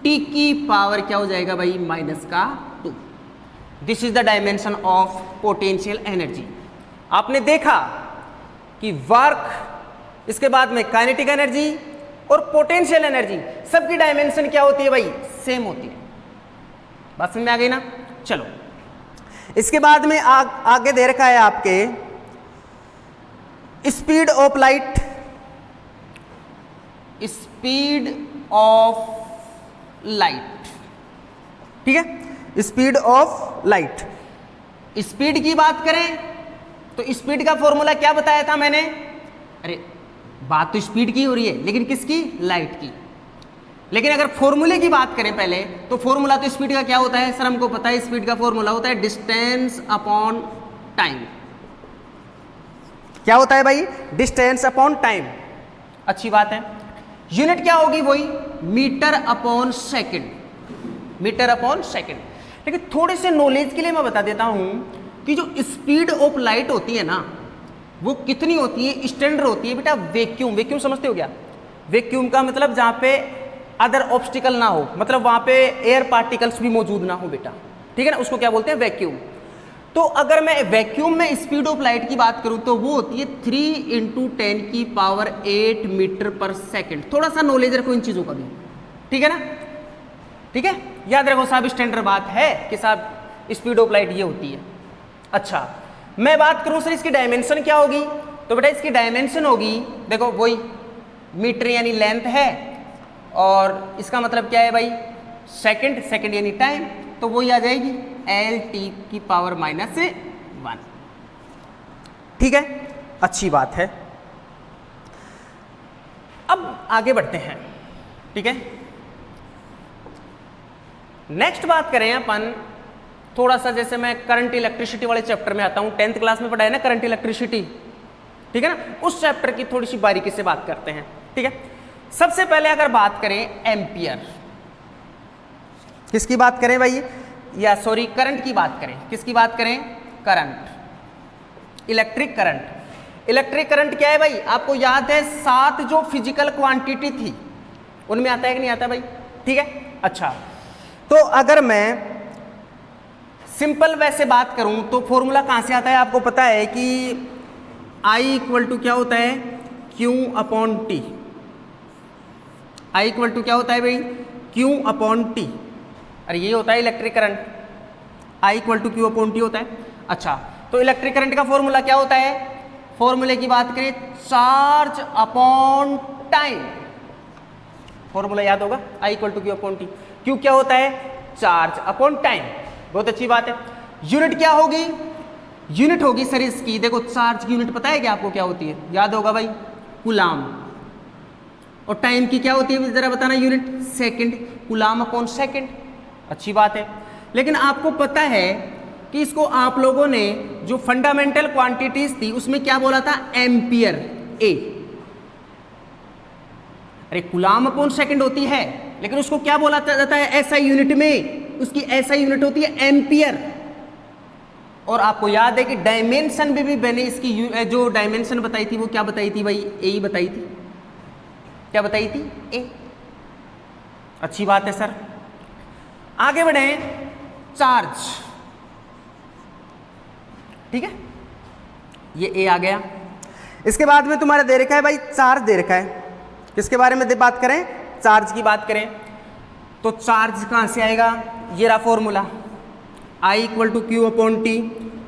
t की पावर क्या हो जाएगा भाई, -2। This is the dimension of potential energy. आपने देखा कि वर्क, इसके बाद में काइनेटिक एनर्जी और पोटेंशियल एनर्जी, सबकी डायमेंशन क्या होती है भाई, सेम होती है। बात समझ में आ गई ना। चलो इसके बाद में आगे दे रखा है आपके speed of light, speed of light, ठीक है, स्पीड ऑफ लाइट। स्पीड की बात करें तो स्पीड का फॉर्मूला क्या बताया था मैंने, अरे बात तो स्पीड की हो रही है लेकिन किसकी, लाइट की। लेकिन अगर फॉर्मूले की बात करें पहले तो फॉर्मूला तो स्पीड का क्या होता है सर, हमको पता है स्पीड का फॉर्मूला होता है डिस्टेंस अपॉन टाइम। क्या होता है भाई, डिस्टेंस अपॉन टाइम। अच्छी बात है। यूनिट क्या होगी, वही metre upon second, metre upon second. लेकिन थोड़े से नॉलेज के लिए मैं बता देता हूं कि जो स्पीड ऑफ लाइट होती है ना वो कितनी होती है, स्टैंडर्ड होती है बेटा वैक्यूम। वैक्यूम समझते हो क्या, वैक्यूम का मतलब जहां पे अदर ऑब्स्टिकल ना हो, मतलब वहां पे एयर पार्टिकल्स भी मौजूद ना हो बेटा, ठीक है ना, उसको क्या बोलते हैं, वैक्यूम। तो अगर मैं वैक्यूम में स्पीड ऑफ लाइट की बात करूं तो वो होती है 3 × 10⁸ मीटर पर सेकंड। थोड़ा सा नॉलेज रखो इन चीजों का भी, ठीक है ना, ठीक है, याद रखो साहब, स्टैंडर्ड बात है कि साहब स्पीड ऑफ लाइट ये होती है। अच्छा मैं बात करूं सर इसकी डायमेंशन क्या होगी, तो बेटा इसकी डायमेंशन होगी, देखो वही मीटर यानी लेंथ है और इसका मतलब क्या है भाई, सेकंड, सेकंड यानी टाइम, तो वही आ जाएगी L⁻⁻1, ठीक है। अच्छी बात है। अब आगे बढ़ते हैं, ठीक है। नेक्स्ट बात करें अपन थोड़ा सा, जैसे मैं करंट इलेक्ट्रिसिटी वाले चैप्टर में आता हूं, 10th क्लास में पढ़ा है ना करंट इलेक्ट्रिसिटी, ठीक है ना, उस चैप्टर की थोड़ी सी बारीकी से बात करते हैं, ठीक है। सबसे पहले अगर बात करें एम्पियर, किसकी बात करें भाई, या सॉरी करंट की बात करें, किसकी बात करें, current, electric current. Electric current क्या है भाई, आपको याद है 7 जो फिजिकल क्वांटिटी थी उनमें आता है कि नहीं आता भाई, ठीक है। अच्छा, तो अगर मैं सिंपल वैसे बात करूं तो फॉर्मूला कहां से आता है, आपको पता है कि I इक्वल टू क्या होता है, Q upon T. I equal to क्या होता है भाई, Q अपॉन टी, अरे ये होता है electric current, I equal to Q upon T होता है। अच्छा, तो इलेक्ट्रिक करंट का फॉर्मूला क्या होता है, फॉर्मूले की बात करें चार्ज अपॉन टाइम, फॉर्मूला याद होगा, I equal to Q upon T. Q क्या होता है, चार्ज अपॉन टाइम, बहुत अच्छी बात है। यूनिट क्या होगी, यूनिट होगी सर इसकी, देखो चार्ज की यूनिट पता है क्या आपको क्या होती है, याद होगा भाई, कूलाम। और टाइम की क्या होती है जरा बताना, unit second, coulomb upon second, अच्छी बात है। लेकिन आपको पता है कि इसको आप लोगों ने जो फंडामेंटल क्वांटिटीज थी उसमें क्या बोला था, एम्पियर, ए। अरे कूलाम अपॉन सेकंड होती है, लेकिन उसको क्या बोला जाता है एसआई यूनिट में, उसकी एसआई यूनिट होती है एम्पियर। और आपको याद है कि डायमेंशन भी मैंने इसकी जो डायमेंशन बताई थी वो क्या बताई थी भाई, ए ही बताई थी, क्या बताई थी, ए। अच्छी बात है सर। आगे बढ़े, चार्ज, ठीक है, ये ए आ गया। इसके बाद में तुम्हारा दे रखा है भाई चार्ज दे रखा है, किसके बारे में बात करें, चार्ज की बात करें, तो चार्ज कहां से आएगा, ये रहा formula, I equal to Q upon T.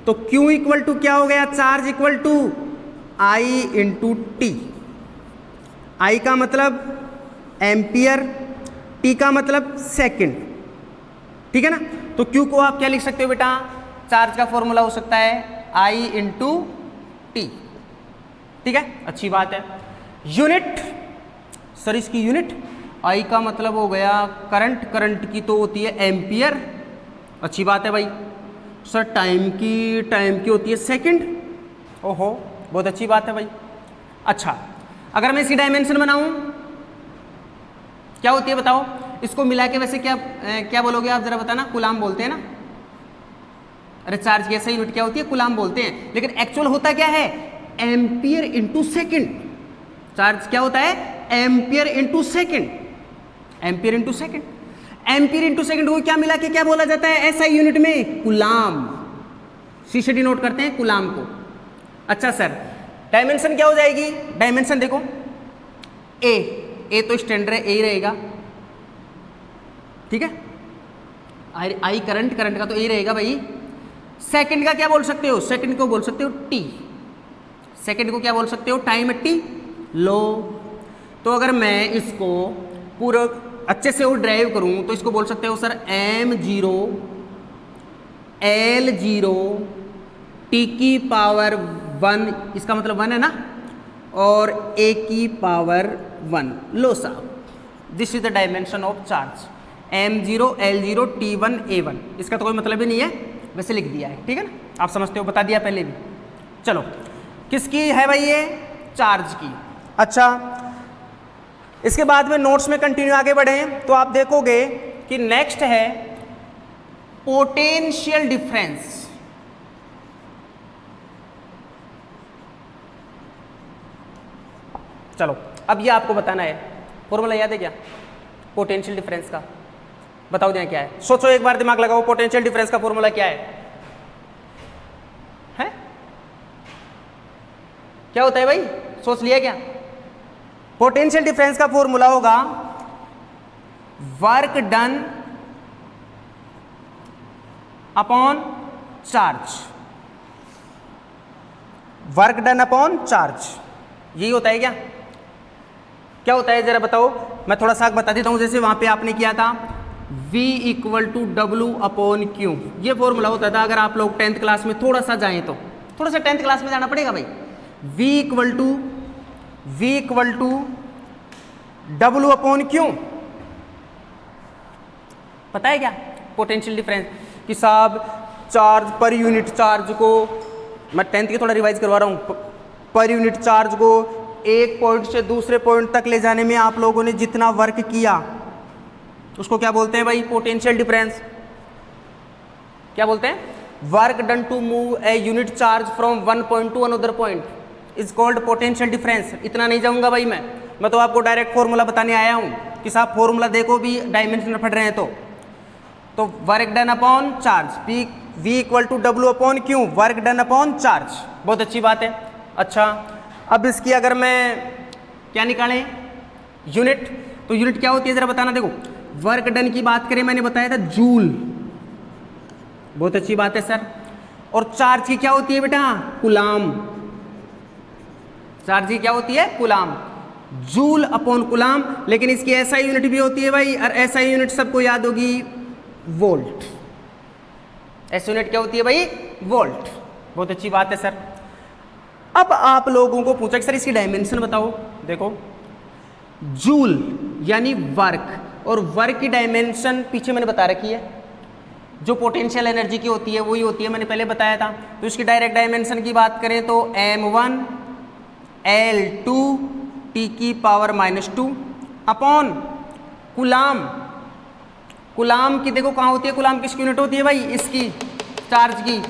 तो Q इक्वल टू क्या हो गया, charge equal to I into T. I का मतलब एम्पियर, T का मतलब सेकंड, ठीक है ना। तो Q को आप क्या लिख सकते हो बेटा, चार्ज का फॉर्मूला हो सकता है I इंटू टी, ठीक है, अच्छी बात है। यूनिट, सर इसकी यूनिट, I का मतलब हो गया करंट, करंट की तो होती है एम्पियर, अच्छी बात है भाई। सर टाइम की होती है सेकंड, ओहो बहुत अच्छी बात है भाई। अच्छा, अगर मैं इसकी डायमेंशन बनाऊं क्या होती है बताओ, इसको मिला के वैसे क्या बोलोगे आप जरा बताना, कूलाम बोलते हैं ना, अरे चार्ज की ऐसा यूनिट क्या होती है, कूलाम बोलते हैं, लेकिन एक्चुअल होता क्या है, एम्पियर इंटू सेकेंड। चार्ज क्या होता है, ampere into second, ampere into second, ampere into second को क्या मिला के क्या बोला जाता है एसआई यूनिट में, कूलाम, शीशे डिनोट करते हैं कूलाम को। अच्छा सर, डायमेंशन क्या हो जाएगी, डायमेंशन देखो, ए तो स्टैंडर्ड है, ए ही रहेगा, ठीक है, आई करंट का तो ए रहेगा भाई। सेकंड का क्या बोल सकते हो, सेकंड को बोल सकते हो टी, सेकंड को क्या बोल सकते हो, टाइम टी, लो। तो अगर मैं इसको पूरा अच्छे से वो ड्राइव करूं तो इसको बोल सकते हो सर m0 L0 t की पावर 1, इसका मतलब 1 है ना, और a की पावर 1, लो साहब, this is the dimension of charge, m0 L0 t1 a1, इसका तो कोई मतलब ही नहीं है, वैसे लिख दिया है, ठीक है ना, आप समझते हो, बता दिया पहले भी। चलो, किसकी है भाई ये, चार्ज की। अच्छा, इसके बाद में नोट्स में कंटिन्यू आगे बढ़े तो आप देखोगे कि नेक्स्ट है पोटेंशियल डिफरेंस। चलो, अब ये आपको बताना है, फॉर्मूला याद है क्या पोटेंशियल डिफरेंस का, बताओ देना क्या है, सोचो एक बार, दिमाग लगाओ, पोटेंशियल डिफरेंस का फॉर्मूला क्या है? क्या होता है भाई, सोच लिया क्या? पोटेंशियल डिफरेंस का फॉर्मूला होगा work done upon charge, work done upon charge, यही होता है क्या? क्या होता है जरा बताओ, मैं थोड़ा सा बता देता हूं, जैसे वहां पे आपने किया था V equal to W upon Q, ये फॉर्मूला होता था। अगर आप लोग 10th क्लास में थोड़ा सा जाएं तो, थोड़ा सा 10th क्लास में जाना पड़ेगा भाई। V equal to W upon Q, पता है क्या पोटेंशियल डिफरेंस? कि साहब चार्ज पर यूनिट चार्ज को, मैं 10th की थोड़ा रिवाइज करवा रहा हूं, पर यूनिट चार्ज को एक पॉइंट से दूसरे पॉइंट तक ले जाने में आप लोगों ने जितना वर्क किया उसको क्या बोलते हैं भाई? Potential difference. क्या बोलते हैं? Work done to move a unit charge from one point to another point is called potential difference. इतना नहीं जाऊंगा भाई मैं तो आपको डायरेक्ट फॉर्मूला बताने आया हूँ कि साहब फॉर्मूला देखो भी डायमेंशन पढ़ रहे हैं तो work done upon charge V equal to W upon Q, work done upon charge. बहुत अच्छी बात है। अच्छा, अब इसकी अगर मैं क्या निकालें यूनिट, तो यूनिट क्या होती है जरा बताना। देखो वर्क डन की बात करें, मैंने बताया था जूल। बहुत अच्छी बात है सर। और चार्ज की क्या होती है बेटा? कूलाम। चार्ज की क्या होती है? Coulomb, joule upon coulomb. लेकिन इसकी ऐसा यूनिट भी होती है भाई, और ऐसा यूनिट सबको याद होगी, वोल्ट। ऐसी यूनिट क्या होती है भाई? वोल्ट। बहुत अच्छी बात है सर। अब आप लोगों को पूछा कि सर इसकी डायमेंशन बताओ। देखो जूल यानी वर्क, और वर्क की डायमेंशन पीछे मैंने बता रखी है, जो पोटेंशियल एनर्जी की होती है वही होती है, मैंने पहले बताया था। तो इसकी डायरेक्ट डायमेंशन की बात करें तो m1 L2 T की पावर -2 अपॉन कूलाम। कूलाम की देखो कहाँ होती है? कूलाम किसकी यूनिट होती है भाई? इसकी, चार्ज की।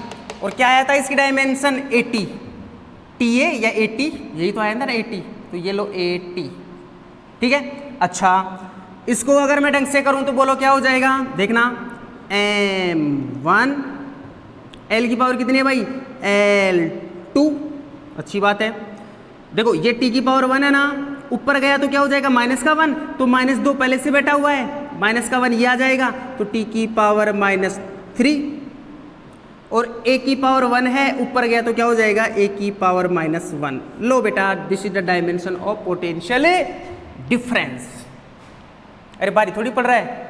और क्या आया था इसकी डायमेंशन? 80। TA या 80, यही तो आया था ना 80, तो ये लो 80। ठीक है। अच्छा, इसको अगर मैं ढंग से करूं तो बोलो क्या हो जाएगा? देखना m1 L की पावर कितनी है भाई? L2। अच्छी बात है। देखो ये T की पावर 1 है ना, ऊपर गया तो क्या हो जाएगा? -1, तो -2 पहले से बैठा हुआ है, -1 ये आ जाएगा, तो T की पावर -3, और A की पावर 1 है, ऊपर गया तो क्या हो जाएगा? A की पावर -1। लो बेटा, this is the dimension of potential difference. अरे बारी थोड़ी पड़ रहा है,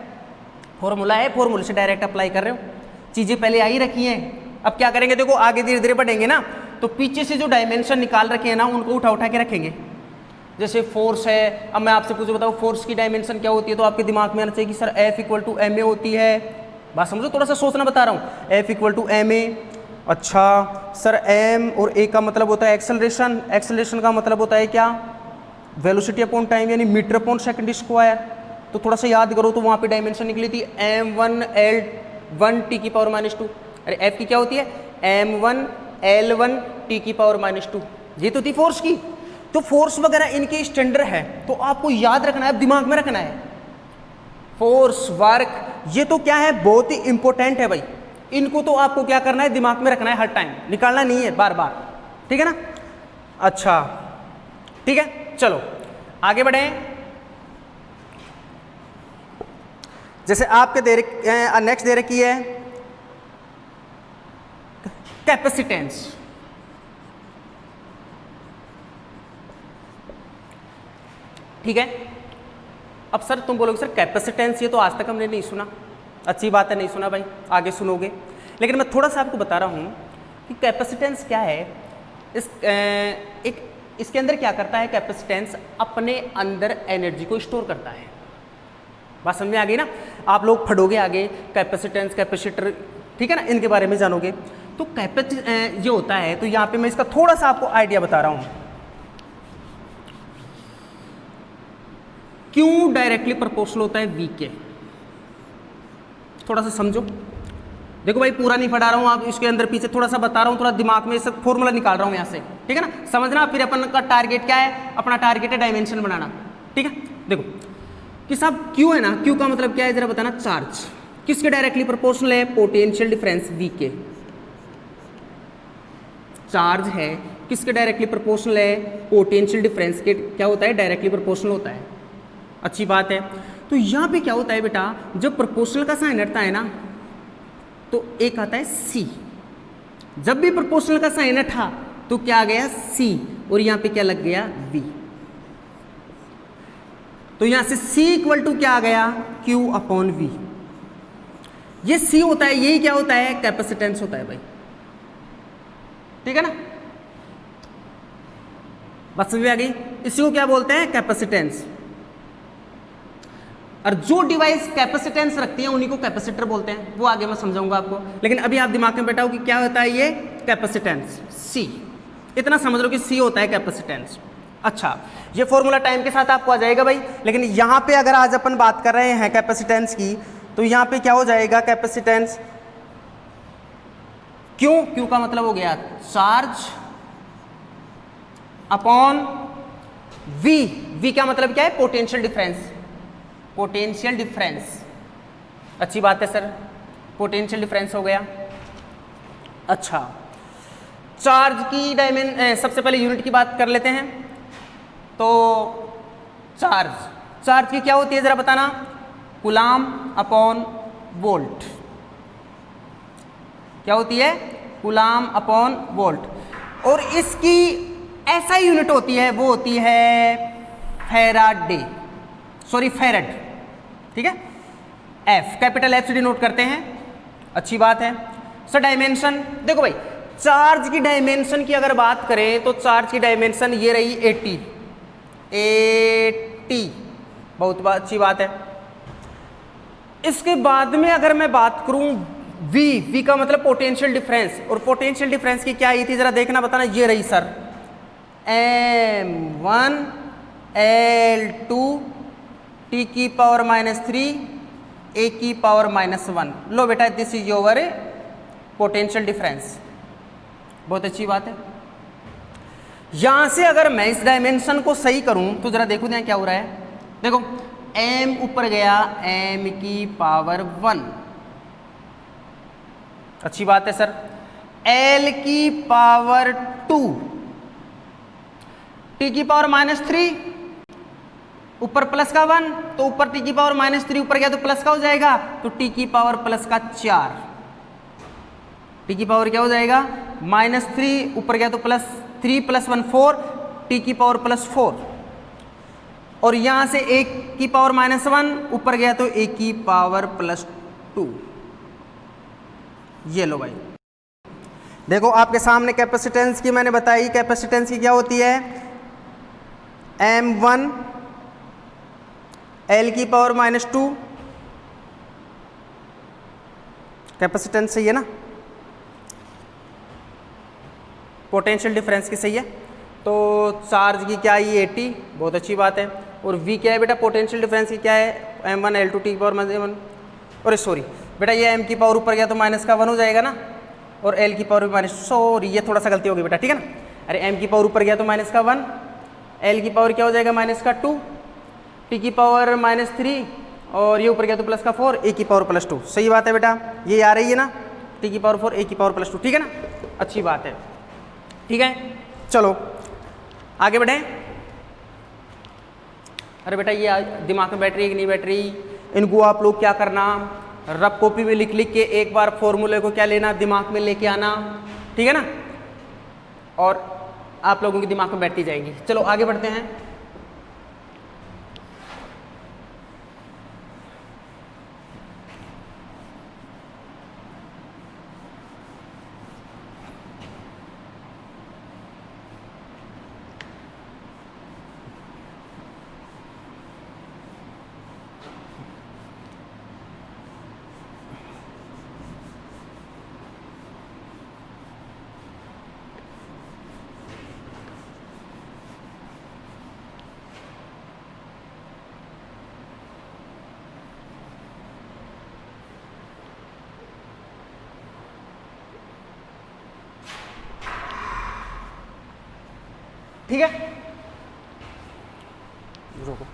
फॉर्मूला है, फॉर्मूले से डायरेक्ट अप्लाई कर रहे हो, चीजें पहले आ ही रखी हैं। अब क्या करेंगे? देखो आगे धीरे धीरे बढ़ेंगे ना, तो पीछे से जो डायमेंशन निकाल रखे हैं ना उनको उठा उठा के रखेंगे। जैसे फोर्स है, अब मैं आपसे पूछूं बताओ फोर्स की डायमेंशन क्या होती है, तो आपके दिमाग में आना चाहिए कि sir F equal to ma होती है। बात समझो, थोड़ा सा सोचना बता रहा हूँ। F equal to ma। अच्छा सर, m और a का मतलब होता है एक्सेलरेशन, एक्सेलरेशन का मतलब होता है क्या? वेलोसिटी अपॉन टाइम, यानी मीटर अपॉन सेकंड स्क्वायर। तो थोड़ा सा याद करो, तो वहाँ पे डायमेंशन निकली थी m1 L1 T की पावर -2। अरे F की क्या होती है? m1 L1 T की पावर -2। ये तो थी फोर्स की। तो फोर्स वगैरह इनके स्टैंडर्ड है, तो आपको याद रखना है, दिमाग में रखना है। फोर्स, वर्क, ये तो क्या है? बहुत ही इंपॉर्टेंट है भाई। इनको तो आपको क्या करना है? दिमाग में रखना है हर टाइम, निकालना नहीं है बार बार। ठीक है ना? अच्छा ठीक है, चलो आगे बढ़े। जैसे आपके नेक्स्ट दे रखी है कैपेसिटेंस। ठीक है। अब सर तुम बोलोगे सर कैपेसिटेंस ये तो आज तक हमने नहीं सुना। अच्छी बात है, नहीं सुना भाई, आगे सुनोगे। लेकिन मैं थोड़ा सा आपको बता रहा हूँ कि कैपेसिटेंस क्या है। इसके अंदर क्या करता है? कैपेसिटेंस अपने अंदर एनर्जी को स्टोर करता है। बात समझ में आ गई ना? आप लोग पढ़ोगे आगे कैपेसिटेंस, कैपेसिटर, ठीक है ना, इनके बारे में जानोगे। तो ये होता है, तो यहाँ पे मैं इसका थोड़ा सा आपको आइडिया बता रहा हूँ। क्यों डायरेक्टली प्रोपोर्शनल होता है V के? थोड़ा सा समझो। देखो भाई पूरा नहीं पढ़ा रहा हूँ, आप इसके अंदर पीछे थोड़ा सा बता रहा हूँ, थोड़ा दिमाग में सब फॉर्मूला निकाल रहा हूँ यहाँ से। ठीक है ना? समझना। फिर अपन का टारगेट क्या है? अपना टारगेट है डायमेंशन बनाना। ठीक है। देखो कि साहब Q है ना, Q का मतलब क्या है जरा बताना। चार्ज किसके डायरेक्टली प्रोपोर्शनल है? पोटेंशियल डिफरेंस V के। चार्ज है किसके डायरेक्टली प्रोपोर्शनल है? पोटेंशियल डिफरेंस के। क्या होता है? डायरेक्टली प्रोपोर्शनल होता है। अच्छी बात है। तो यहाँ पे क्या होता है बेटा, जब प्रोपोर्शनल का साइन हटता है ना तो एक आता है C। जब भी प्रोपोर्शनल का साइन हटा तो क्या आ गया? C, और यहाँ पे क्या लग गया? V। तो यहाँ से C इक्वल टू क्या आ गया? Q upon V। ये C होता है, यही क्या होता है? कैपेसिटेंस होता है भाई। ठीक है ना? बात समझ में आ गई? इसी को क्या बोलते हैं? कैपेसिटेंस। और जो डिवाइस कैपेसिटेंस रखती है उन्हीं को कैपेसिटर बोलते हैं। वो आगे मैं समझाऊंगा आपको, लेकिन अभी आप दिमाग में बैठाओ कि क्या होता है ये कैपेसिटेंस। C, इतना समझ लो कि C होता है कैपेसिटेंस। अच्छा, ये फॉर्मूला टाइम के साथ आपको आ जाएगा भाई, लेकिन यहाँ पे अगर आज अपन बात कर रहे हैं कैपेसिटेंस की, तो यहाँ पे क्या हो जाएगा कैपेसिटेंस, क्यू का मतलब हो गया चार्ज अपॉन वी का मतलब क्या है, पोटेंशियल डिफरेंस, पोटेंशियल डिफरेंस। अच्छी बात है सर, पोटेंशियल डिफरेंस हो गया। अच्छा, चार्ज की सबसे पहले यूनिट की बात कर लेते हैं। तो चार्ज की क्या होती है जरा बताना, कूलाम अपॉन वोल्ट। क्या होती है, कूलाम अपॉन वोल्ट। और इसकी ऐसा यूनिट होती है, वो होती है फैराडे, सॉरी फेरेड, ठीक है, एफ, कैपिटल एफ से डिनोट करते हैं। अच्छी बात है सर। डायमेंशन देखो भाई, चार्ज की डायमेंशन की अगर बात करें तो चार्ज की डायमेंशन ये रही 80, बहुत अच्छी बात है। इसके बाद में अगर मैं बात करूं वी का मतलब पोटेंशियल डिफरेंस, और पोटेंशियल डिफरेंस की क्या आई थी जरा देखना बताना, ये रही सर M1 L2 T की पावर -3 A की पावर -1। लो बेटा, this is your potential difference. बहुत अच्छी बात है। यहां से अगर मैं इस डायमेंशन को सही करूं तो जरा देखो यहाँ क्या हो रहा है। देखो m ऊपर गया m की पावर 1, अच्छी बात है सर। l की पावर 2, t की पावर -3, ऊपर प्लस का 1, तो ऊपर t की पावर -3 ऊपर गया तो प्लस का हो जाएगा, तो t की पावर प्लस का 4, t की पावर क्या हो जाएगा -3, ऊपर गया तो +3 + 1 4, t की पावर +4, और यहां से 1 की पावर -1 ऊपर गया तो a की पावर +2। ये लो भाई, देखो आपके सामने कैपेसिटेंस की मैंने बताई, कैपेसिटेंस की क्या होती है, M1 L की पावर -2, कैपेसिटेंस सही है ना, पोटेंशियल डिफरेंस की सही है। तो चार्ज की क्या आई 80, बहुत अच्छी बात है। और v क्या है बेटा, पोटेंशियल डिफरेंस की क्या है, M1 L2 T की पावर -1, और सॉरी बेटा ये m की पावर ऊपर गया तो -1 हो जाएगा ना, और l की पावर भी सॉरी ये थोड़ा सा गलती हो गई बेटा, ठीक है ना। अरे m की पावर ऊपर गया तो -1, l की पावर क्या हो जाएगा -2, t की पावर -3, और ये ऊपर गया तो +4, a की पावर +2। सही बात है बेटा, ये आ रही है ना, t की पावर 4 a की पावर +2, ठीक है ना, अच्छी बात है, ठीक है। चलो आगे बढ़ें। अरे बेटा ये दिमाग में बैटरी कि नहीं बैटरी, इनको आप लोग क्या करना, रफ कॉपी में लिख लिख के एक बार फॉर्मूले को क्या लेना, दिमाग में लेके आना, ठीक है ना, और आप लोगों के दिमाग में बैठती जाएंगी। चलो आगे बढ़ते हैं। ठीक है, रुको।